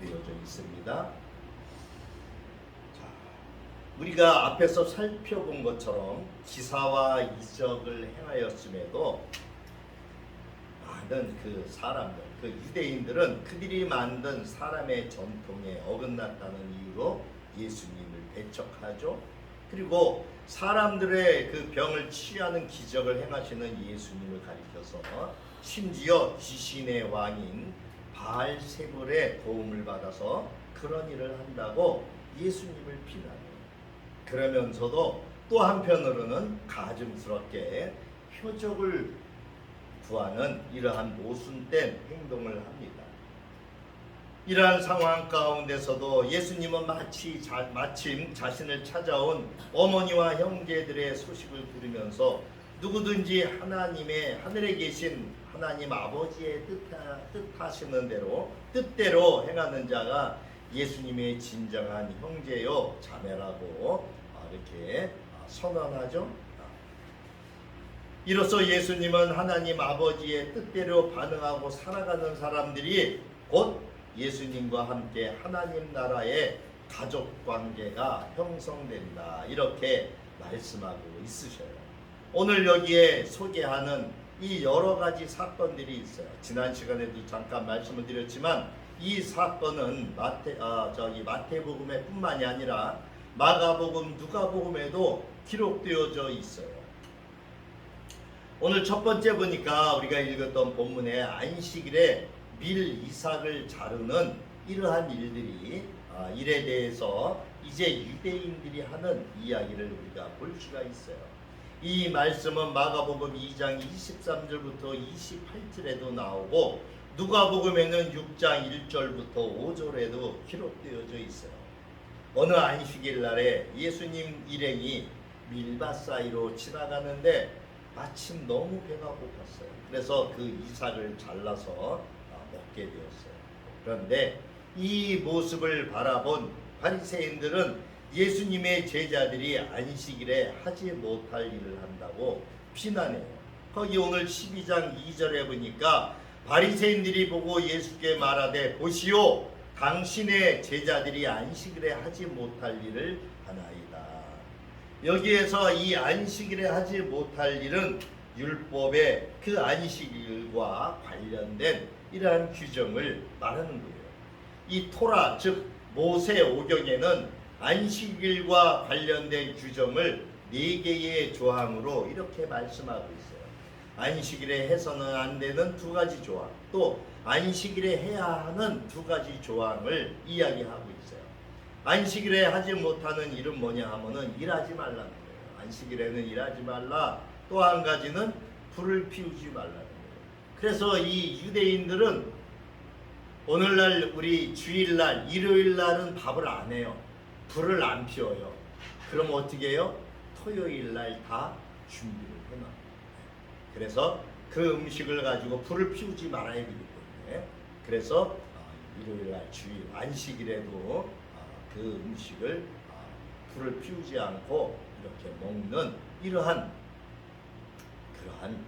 되어져 있습니다. 자, 우리가 앞에서 살펴본 것처럼 기사와 이적을 행하였음에도 많은 그 사람들, 그 유대인들은 그들이 만든 사람의 전통에 어긋났다는 이유로 예수님을 배척하죠. 그리고 사람들의 그 병을 치유하는 기적을 행하시는 예수님을 가리켜서 심지어 귀신의 왕인 바알세불의 도움을 받아서 그런 일을 한다고 예수님을 비난해요. 그러면서도 또 한편으로는 가증스럽게 표적을 구하는 이러한 모순된 행동을 합니다. 이러한 상황 가운데서도 예수님은 마침 자신을 찾아온 어머니와 형제들의 소식을 들으면서 누구든지 하늘에 계신 하나님 아버지의 뜻하시는 대로 뜻대로 행하는 자가 예수님의 진정한 형제요 자매라고 이렇게 선언하죠. 이로써 예수님은 하나님 아버지의 뜻대로 반응하고 살아가는 사람들이 곧 예수님과 함께 하나님 나라의 가족관계가 형성된다, 이렇게 말씀하고 있으셔요. 오늘 여기에 소개하는 이 여러 가지 사건들이 있어요. 지난 시간에도 잠깐 말씀을 드렸지만 이 사건은 마태복음에 뿐만이 아니라 마가복음, 누가복음에도 기록되어져 있어요. 오늘 첫 번째 보니까 우리가 읽었던 본문에 안식일에 밀 이삭을 자르는 이러한 일에 대해서 이제 유대인들이 하는 이야기를 우리가 볼 수가 있어요. 이 말씀은 마가복음 2장 23절부터 28절에도 나오고 누가복음에는 6장 1절부터 5절에도 기록되어져 있어요. 어느 안식일 날에 예수님 일행이 밀밭 사이로 지나가는데 마침 너무 배가 고팠어요. 그래서 그 이삭을 잘라서 먹게 되었어요. 그런데 이 모습을 바라본 바리새인들은 예수님의 제자들이 안식일에 하지 못할 일을 한다고 비난해요. 거기 오늘 12장 2절에 보니까 바리새인들이 보고 예수께 말하되 보시오, 당신의 제자들이 안식일에 하지 못할 일을 하나이다. 여기에서 이 안식일에 하지 못할 일은 율법의 그 안식일과 관련된 이러한 규정을 말하는 거예요. 이 토라, 즉 모세오경에는 안식일과 관련된 규정을 4개의 조항으로 이렇게 말씀하고 있어요. 안식일에 해서는 안 되는 2가지 조항, 또 안식일에 해야 하는 2가지 조항을 이야기하고 있어요. 안식일에 하지 못하는 일은 뭐냐 하면은 일하지 말라는 거예요. 안식일에는 일하지 말라. 또 한 가지는 불을 피우지 말라는 거예요. 그래서 이 유대인들은 오늘날 우리 주일날, 일요일날은 밥을 안 해요. 불을 안 피워요. 그럼 어떻게 해요? 토요일날 다 준비를 해놔요. 그래서 그 음식을 가지고 불을 피우지 말아야 되기 때문에, 그래서 일요일날 주일 안식일에도 그 음식을 불을 피우지 않고 이렇게 먹는 이러한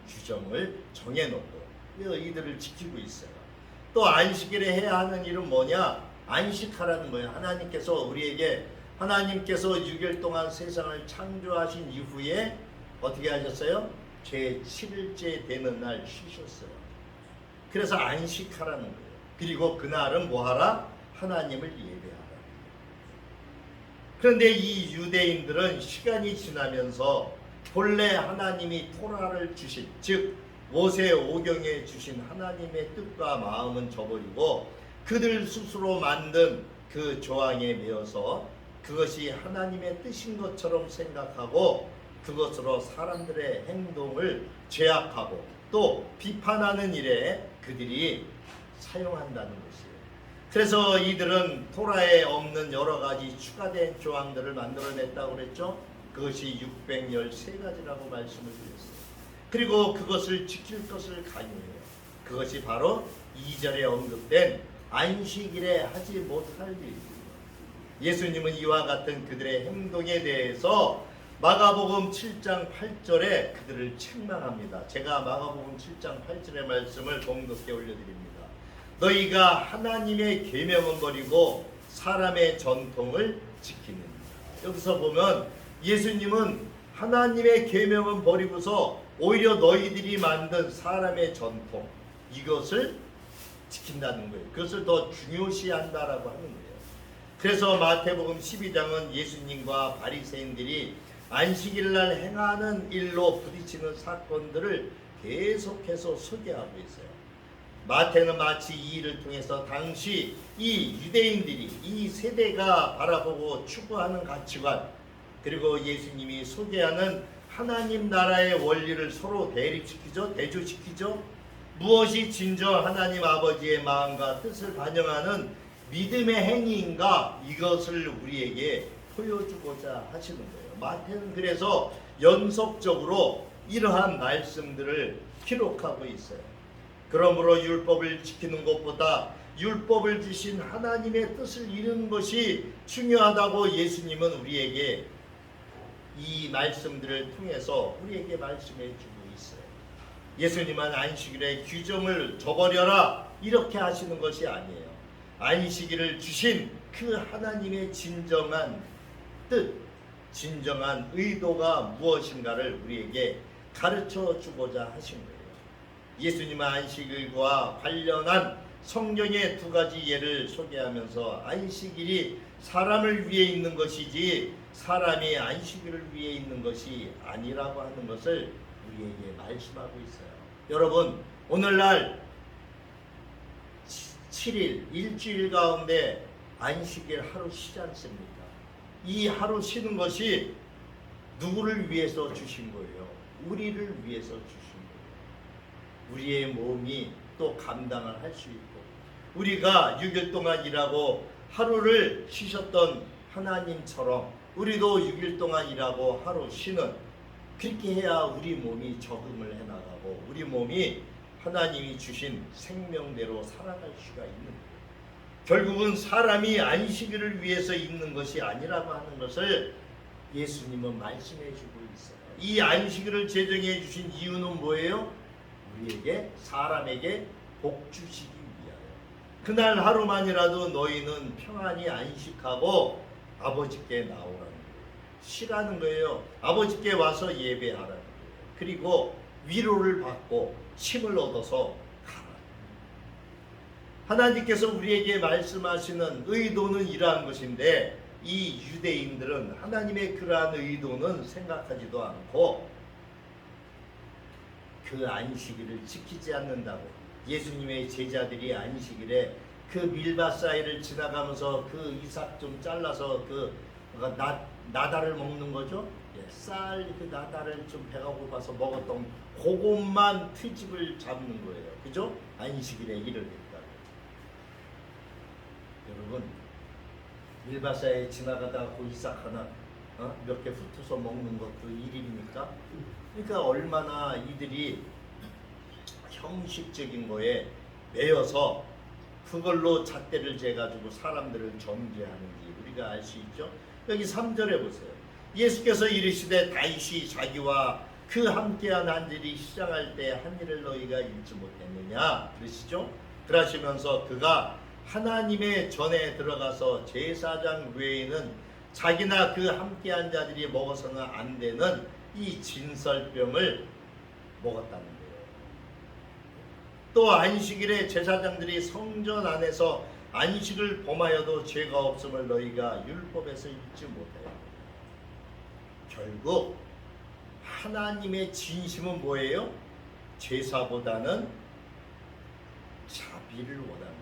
규정을 정해놓고 이들을 지키고 있어요. 또 안식일에 해야 하는 일은 뭐냐? 안식하라는 거예요. 하나님께서 6일 동안 세상을 창조하신 이후에 어떻게 하셨어요? 제7일째 되는 날 쉬셨어요. 그래서 안식하라는 거예요. 그리고 그날은 뭐하라? 하나님을 예배하라. 그런데 이 유대인들은 시간이 지나면서 본래 하나님이 토라를 주신, 즉 모세오경에 주신 하나님의 뜻과 마음은 저버리고 그들 스스로 만든 그 조항에 매여서 그것이 하나님의 뜻인 것처럼 생각하고 그것으로 사람들의 행동을 제약하고 또 비판하는 일에 그들이 사용한다는 것이에요. 그래서 이들은 토라에 없는 여러 가지 추가된 조항들을 만들어냈다고 그랬죠. 그것이 613가지라고 말씀을 드렸어요. 그리고 그것을 지킬 것을 강요해요. 그것이 바로 2절에 언급된 안식일에 하지 못할 일이에요. 예수님은 이와 같은 그들의 행동에 대해서 마가복음 7장 8절에 그들을 책망합니다. 제가 마가복음 7장 8절의 말씀을 공독해 올려드립니다. 너희가 하나님의 계명은 버리고 사람의 전통을 지키느니라. 여기서 보면 예수님은 하나님의 계명은 버리고서 오히려 너희들이 만든 사람의 전통, 이것을 지킨다는 거예요. 그것을 더 중요시한다라고 하는 거예요. 그래서 마태복음 12장은 예수님과 바리새인들이 안식일날 행하는 일로 부딪히는 사건들을 계속해서 소개하고 있어요. 마태는 마치 이 일을 통해서 당시 이 유대인들이, 이 세대가 바라보고 추구하는 가치관, 그리고 예수님이 소개하는 하나님 나라의 원리를 서로 대립시키죠, 대조시키죠. 무엇이 진정 하나님 아버지의 마음과 뜻을 반영하는 믿음의 행위인가, 이것을 우리에게 보여주고자 하시는 거예요. 마태는 그래서 연속적으로 이러한 말씀들을 기록하고 있어요. 그러므로 율법을 지키는 것보다 율법을 주신 하나님의 뜻을 이루는 것이 중요하다고 예수님은 우리에게 이 말씀들을 통해서 우리에게 말씀해 주고 있어요. 예수님은 안식일의 규정을 저버려라 이렇게 하시는 것이 아니에요. 안식일을 주신 그 하나님의 진정한 뜻, 진정한 의도가 무엇인가를 우리에게 가르쳐 주고자 하신 거예요. 예수님은 안식일과 관련한 성경의 두 가지 예를 소개하면서 안식일이 사람을 위해 있는 것이지 사람이 안식일을 위해 있는 것이 아니라고 하는 것을 우리에게 말씀하고 있어요. 여러분, 오늘날 7일, 일주일 가운데 안식일 하루 쉬지 않습니까? 이 하루 쉬는 것이 누구를 위해서 주신 거예요? 우리를 위해서 주신 거예요. 우리의 몸이 또 감당을 할 수 있고, 우리가 6일 동안 일하고 하루를 쉬셨던 하나님처럼 우리도 6일 동안 일하고 하루 쉬는, 그렇게 해야 우리 몸이 적응을 해나가고 우리 몸이 하나님이 주신 생명대로 살아갈 수가 있는 거예요. 결국은 사람이 안식일을 위해서 있는 것이 아니라고 하는 것을 예수님은 말씀해 주고 있어요. 이 안식일을 제정해 주신 이유는 뭐예요? 우리에게, 사람에게 복 주시기 위하여. 그날 하루만이라도 너희는 평안히 안식하고 아버지께 나오라는 거예요. 쉬라는 거예요. 아버지께 와서 예배하라는 거예요. 그리고 위로를 받고 힘을 얻어서 가라. 하나님께서 우리에게 말씀하시는 의도는 이러한 것인데, 이 유대인들은 하나님의 그러한 의도는 생각하지도 않고 그 안식일을 지키지 않는다고. 예수님의 제자들이 안식일에 그 밀밭 사이를 지나가면서 그 이삭 좀 잘라서 그 나다를 먹는 거죠. 쌀 그 나다를 좀 배가 고파서 먹었던 그것만 트집을 잡는 거예요. 그죠? 안식일에 일을 했다고. 여러분, 밀밭 사이에 지나가다가 그 이삭 하나 몇 개 훑어서 먹는 것도 일입니까? 그러니까 얼마나 이들이 형식적인 거에 매여서 그걸로 잣대를 재가지고 사람들을 정죄하는지 우리가 알 수 있죠. 여기 3절에 보세요. 예수께서 이르시되 다윗이 자기와 그 함께한 한들이 시장할 때 한 일을 너희가 읽지 못했느냐 그러시죠. 그러시면서 그가 하나님의 전에 들어가서 제사장 외에는 자기나 그 함께한 자들이 먹어서는 안 되는 이 진설병을 먹었다는 거예요. 또 안식일에 제사장들이 성전 안에서 안식을 범하여도 죄가 없음을 너희가 율법에서 읽지 못해요. 결국 하나님의 진심은 뭐예요? 제사보다는 자비를 원하는 거예요.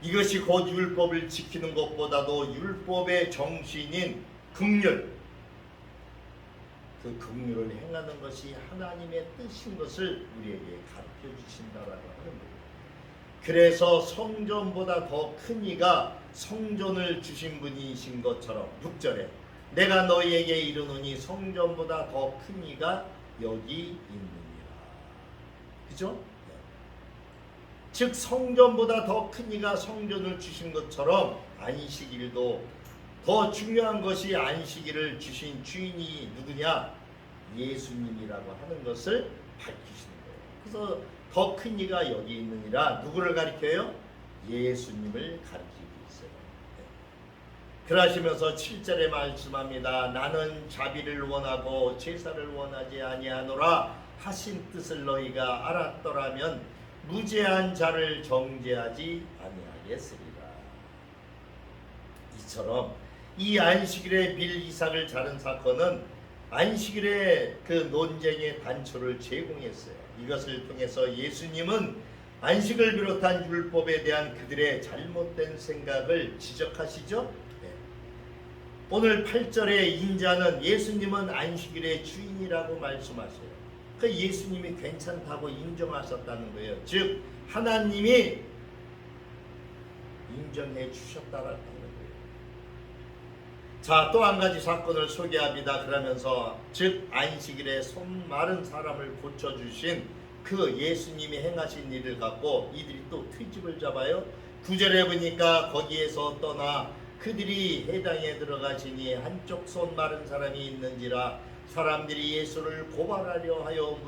이것이 곧 율법을 지키는 것보다도 율법의 정신인 긍휼, 그 긍휼을 행하는 것이 하나님의 뜻인 것을 우리에게 가르쳐 주신다라고 하는 거예요. 그래서 성전보다 더 큰 이가 성전을 주신 분이신 것처럼 6절에 내가 너희에게 이르노니 성전보다 더 큰 이가 여기 있느니라. 그죠? 즉 성전보다 더 큰 이가 성전을 주신 것처럼 안식일도 더 중요한 것이 안식일을 주신 주인이 누구냐? 예수님이라고 하는 것을 밝히시는 거예요. 그래서 더 큰 이가 여기 있느니라. 누구를 가리켜요? 예수님을 가리키고 있어요. 그러시면서 7절에 말씀합니다. 나는 자비를 원하고 제사를 원하지 아니하노라 하신 뜻을 너희가 알았더라면 무죄한 자를 정죄하지 아니하겠으리라. 이처럼 이 안식일에 빌 이삭을 자른 사건은 안식일의 그 논쟁의 단초를 제공했어요. 이것을 통해서 예수님은 안식을 비롯한 율법에 대한 그들의 잘못된 생각을 지적하시죠. 네. 오늘 8절의 인자는 예수님은 안식일의 주인이라고 말씀하세요. 그 예수님이 괜찮다고 인정하셨다는 거예요. 즉 하나님이 인정해 주셨다라는 거예요. 자, 또 한 가지 사건을 소개합니다. 그러면서 즉 안식일에 손 마른 사람을 고쳐주신 그 예수님이 행하신 일을 갖고 이들이 또 트집을 잡아요. 9절에 보니까 거기에서 떠나 그들이 해당에 들어가시니 한쪽 손 마른 사람이 있는지라 사람들이 예수를 고발하려 하여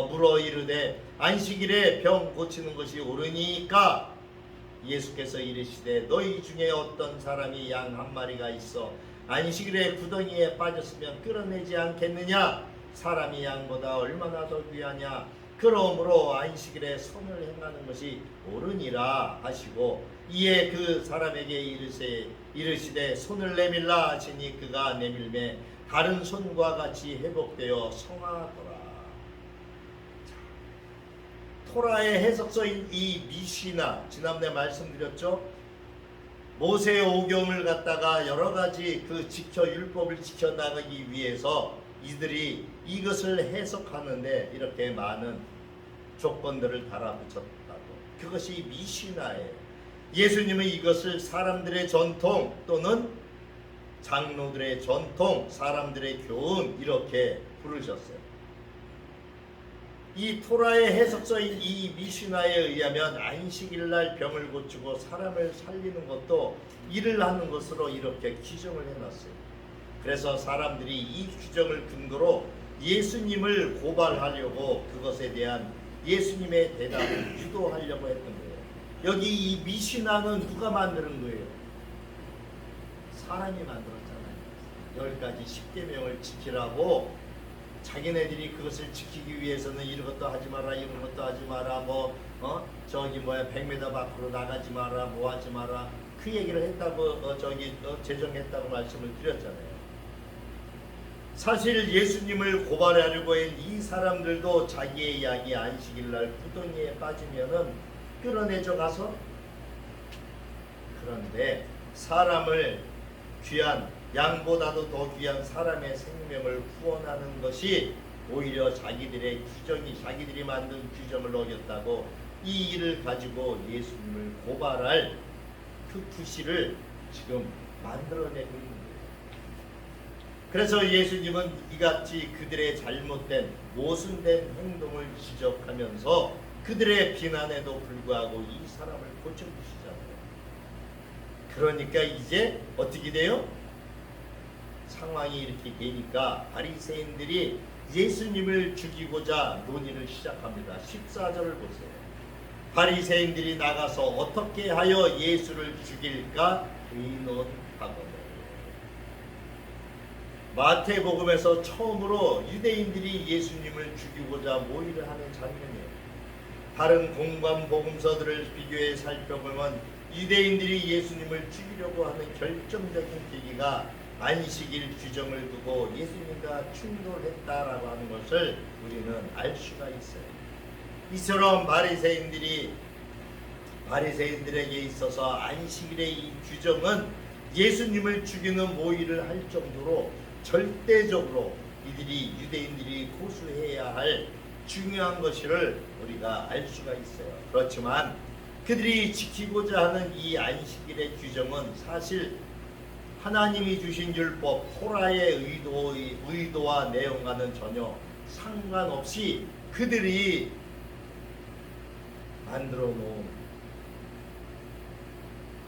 물어 이르되 안식일에 병 고치는 것이 옳으니까 예수께서 이르시되 너희 중에 어떤 사람이 양 한 마리가 있어 안식일에 구덩이에 빠졌으면 끌어내지 않겠느냐? 사람이 양보다 얼마나 더 귀하냐? 그러므로 안식일에 선을 행하는 것이 옳으니라 하시고 이에 그 사람에게 이르시되 손을 내밀라 하시니 그가 내밀매 다른 손과 같이 회복되어 성하더라. 토라의 해석서인 이 미시나 지난번에 말씀드렸죠. 모세의 오경을 갖다가 여러 가지 그 율법을 지켜나가기 위해서 이들이 이것을 해석하는데 이렇게 많은 조건들을 달아붙였다고. 그것이 미시나예요. 예수님은 이것을 사람들의 전통 또는 장로들의 전통, 사람들의 교훈 이렇게 부르셨어요. 이 토라의 해석서인 이 미시나에 의하면 안식일날 병을 고치고 사람을 살리는 것도 일을 하는 것으로 이렇게 규정을 해놨어요. 그래서 사람들이 이 규정을 근거로 예수님을 고발하려고 그것에 대한 예수님의 대답을 유도하려고 했던 거예요. 여기 이 미시나는 누가 만드는 거예요? 사람이 만들었잖아요. 10가지 10계명을 지키라고 자기네들이 그것을 지키기 위해서는 이런 것도 하지 마라, 이런 것도 하지 마라, 100m 밖으로 나가지 마라, 뭐 하지 마라, 그 얘기를 했다고 제정했다고 말씀을 드렸잖아요. 사실 예수님을 고발하려고 한 이 사람들도 자기의 양이 안식일날 구덩이에 빠지면은 끌어내줘 가서, 그런데 사람을 귀한 양보다도 더 귀한 사람의 생명을 후원하는 것이 오히려 자기들의 자기들이 만든 규정을 어겼다고 이 일을 가지고 예수님을 고발할 그 구실을 지금 만들어내고 있는 거예요. 그래서 예수님은 이같이 그들의 잘못된 모순된 행동을 지적하면서 그들의 비난에도 불구하고 이 사람을 고쳐주시잖아요. 그러니까 이제 어떻게 돼요? 상황이 이렇게 되니까 바리새인들이 예수님을 죽이고자 논의를 시작합니다. 14절을 보세요. 바리새인들이 나가서 어떻게 하여 예수를 죽일까 의논하거늘. 마태복음에서 처음으로 유대인들이 예수님을 죽이고자 모의를 하는 장면이에요. 다른 공관 복음서들을 비교해 살펴보면 유대인들이 예수님을 죽이려고 하는 결정적인 계기가 안식일 규정을 두고 예수님과 충돌했다라고 하는 것을 우리는 알 수가 있어요. 이처럼 바리새인들에게 있어서 안식일의 이 규정은 예수님을 죽이는 모의를 할 정도로 절대적으로 유대인들이 고수해야 할 중요한 것을 우리가 알 수가 있어요. 그렇지만 그들이 지키고자 하는 이 안식일의 규정은 사실 하나님이 주신 율법 토라의 의도와 내용과는 전혀 상관없이 그들이 만들어 놓은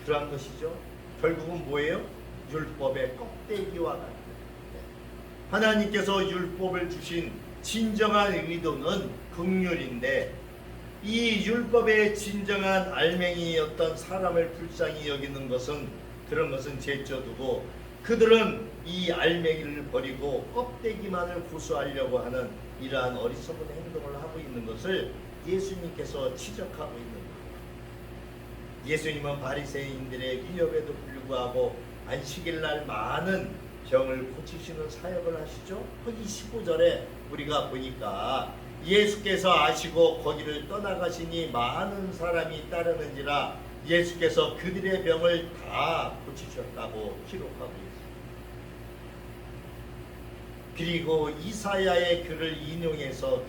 그러한 것이죠. 결국은 뭐예요? 율법의 껍데기와 같은. 하나님께서 율법을 주신 진정한 의도는 긍휼인데 이 율법의 진정한 알맹이였던 사람을 불쌍히 여기는 것은 그런 것은 제쳐두고 그들은 이 알맹이를 버리고 껍데기만을 구수하려고 하는 이러한 어리석은 행동을 하고 있는 것을 예수님께서 지적하고 있는 거예요. 예수님은 바리새인들의 위협에도 불구하고 안식일 날 많은 병을 고치시는 사역을 하시죠. 거기 15절에 우리가 보니까 예수께서 아시고 거기를 떠나가시니 많은 사람이 따르는지라 예수께서 그들의 병을 다 고치셨다고 기록하고 있습니다. 그리고 이사야의 글을 인용해서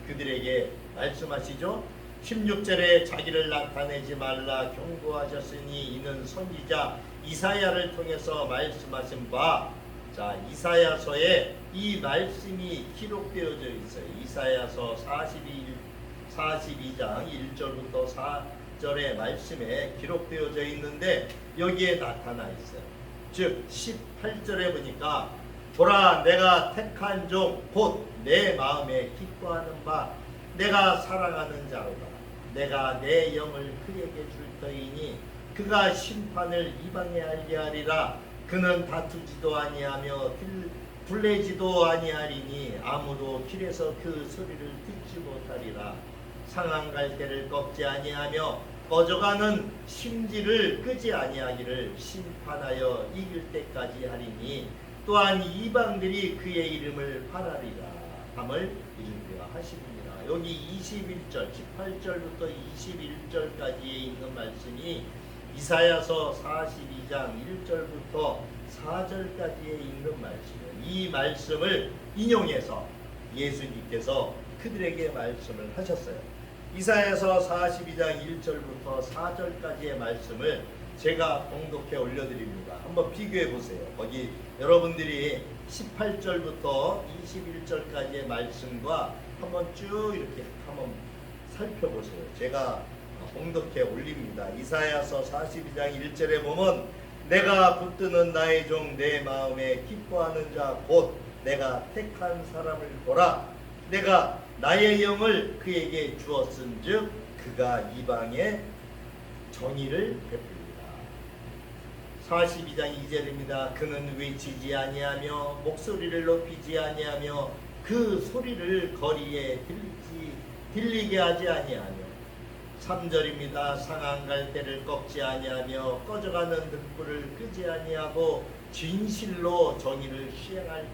그들에게 말씀하시죠. 16절에 자기를 나타내지 말라 경고하셨으니 이는 선지자 이사야를 통해서 말씀하신 바, 자, 이사야서에 이 말씀이 기록되어져 있어요. 이사야서 42장 1절부터 4절의 말씀에 기록되어져 있는데 여기에 나타나 있어요. 즉 18절에 보니까 보라 내가 택한 종 곧 내 마음에 기뻐하는 바 내가 사랑하는 자로다. 내가 내 영을 그에게 줄 터이니 그가 심판을 이방에 알게 하리라. 그는 다투지도 아니하며 불내지도 아니하리니 아무도 길에서 그 소리를 듣지 못하리라. 상한 갈대를 꺾지 아니하며 꺼져가는 심지를 끄지 아니하기를 심판하여 이길 때까지 하리니 또한 이방들이 그의 이름을 바라리라 함을 이루려 하시니라. 여기 21절 18절부터 21절까지에 있는 말씀이 이사야서 42장 1절부터 4절까지에 있는 말씀이에요. 이 말씀을 인용해서 예수님께서 그들에게 말씀을 하셨어요. 이사야서 42장 1절부터 4절까지의 말씀을 제가 봉독해 올려드립니다. 한번 비교해 보세요. 거기 여러분들이 18절부터 21절까지의 말씀과 한번 쭉 이렇게 한번 살펴보세요. 제가 봉독해 올립니다. 이사야서 42장 1절에 보면 내가 붙드는 나의 종 내 마음에 기뻐하는 자 곧 내가 택한 사람을 보라. 내가 나의 영을 그에게 주었은즉 그가 이방에 정의를 베풀리라. 42장 2절입니다. 그는 외치지 아니하며 목소리를 높이지 아니하며 그 소리를 거리에 들리게 하지 아니하며 3절입니다. 상한 갈대를 꺾지 아니하며 꺼져가는 등불을 끄지 아니하고 진실로 정의를 시행할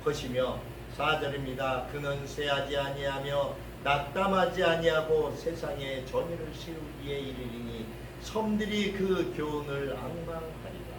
것이며 4절입니다. 그는 쇠하지 아니하며 낙담하지 아니하고 세상에 정의를 세우기에 이르리니 섬들이 그 교훈을 앙망하리라.